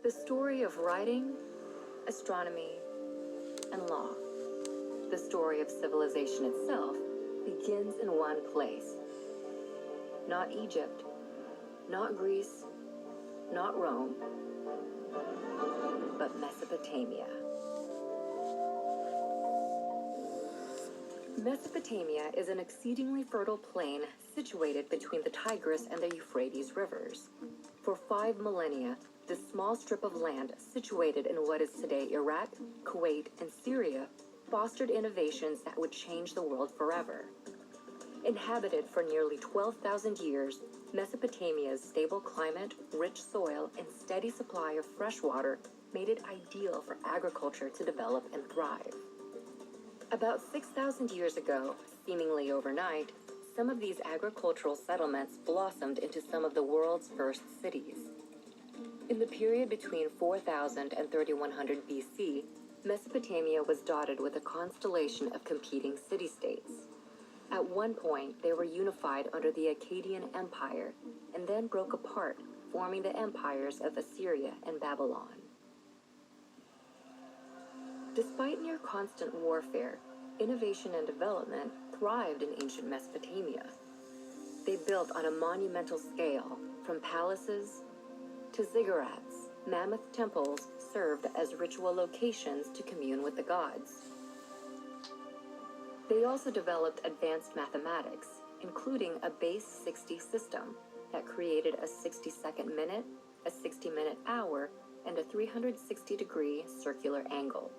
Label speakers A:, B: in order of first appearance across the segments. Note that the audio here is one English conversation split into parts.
A: The story of writing, astronomy, and law. The story of civilization itself begins in one place. Not Egypt, not Greece, not Rome, but Mesopotamia. Mesopotamia is an exceedingly fertile plain situated between the Tigris and the Euphrates rivers. For 5 millennia, this small strip of land situated in what is today Iraq, Kuwait, and Syria fostered innovations that would change the world forever. Inhabited for nearly 12,000 years, Mesopotamia's stable climate, rich soil, and steady supply of fresh water made it ideal for agriculture to develop and thrive. About 6,000 years ago, seemingly overnight, some of these agricultural settlements blossomed into some of the world's first cities. In the period between 4000 and 3100 BC, Mesopotamia was dotted with a constellation of competing city-states. At one point, they were unified under the Akkadian Empire, and then broke apart, forming the empires of Assyria and Babylon. Despite near constant warfare, innovation and development thrived in ancient Mesopotamia. They built on a monumental scale, from palaces to ziggurats. Mammoth temples served as ritual locations to commune with the gods. They also developed advanced mathematics, including a base 60 system that created a 60-second minute, a 60-minute hour, and a 360-degree circular angle.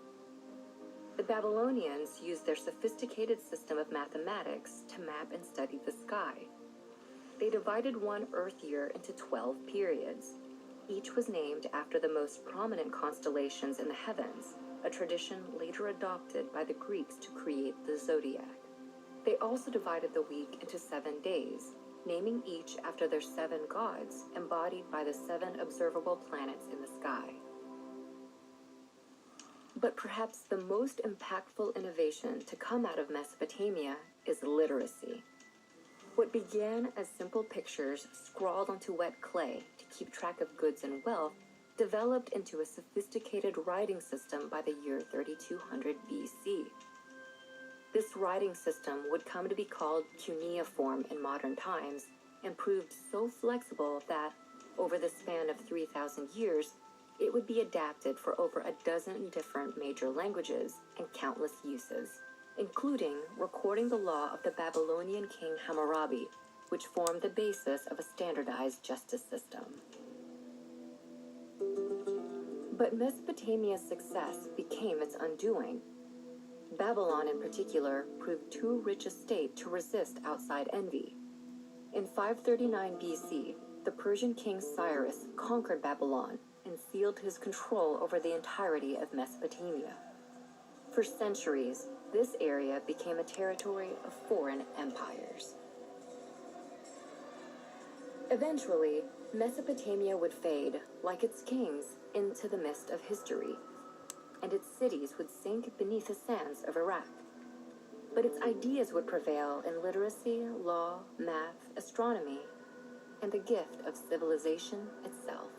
A: The Babylonians used their sophisticated system of mathematics to map and study the sky. They divided one Earth year into 12 periods. Each was named after the most prominent constellations in the heavens, a tradition later adopted by the Greeks to create the zodiac. They also divided the week into 7 days, naming each after their 7 gods, embodied by the 7 observable planets in the sky. But perhaps the most impactful innovation to come out of Mesopotamia is literacy. What began as simple pictures scrawled onto wet clay to keep track of goods and wealth developed into a sophisticated writing system by the year 3200 BC. This writing system would come to be called cuneiform in modern times and proved so flexible that, over the span of 3,000 years, it would be adapted for over a dozen different major languages and countless uses, including recording the law of the Babylonian king Hammurabi, which formed the basis of a standardized justice system. But Mesopotamia's success became its undoing. Babylon in particular proved too rich a state to resist outside envy. In 539 BC, the Persian king Cyrus conquered Babylon and sealed his control over the entirety of Mesopotamia. For centuries, this area became a territory of foreign empires. Eventually, Mesopotamia would fade, like its kings, into the mist of history, and its cities would sink beneath the sands of Iraq. But its ideas would prevail in literacy, law, math, astronomy, and the gift of civilization itself.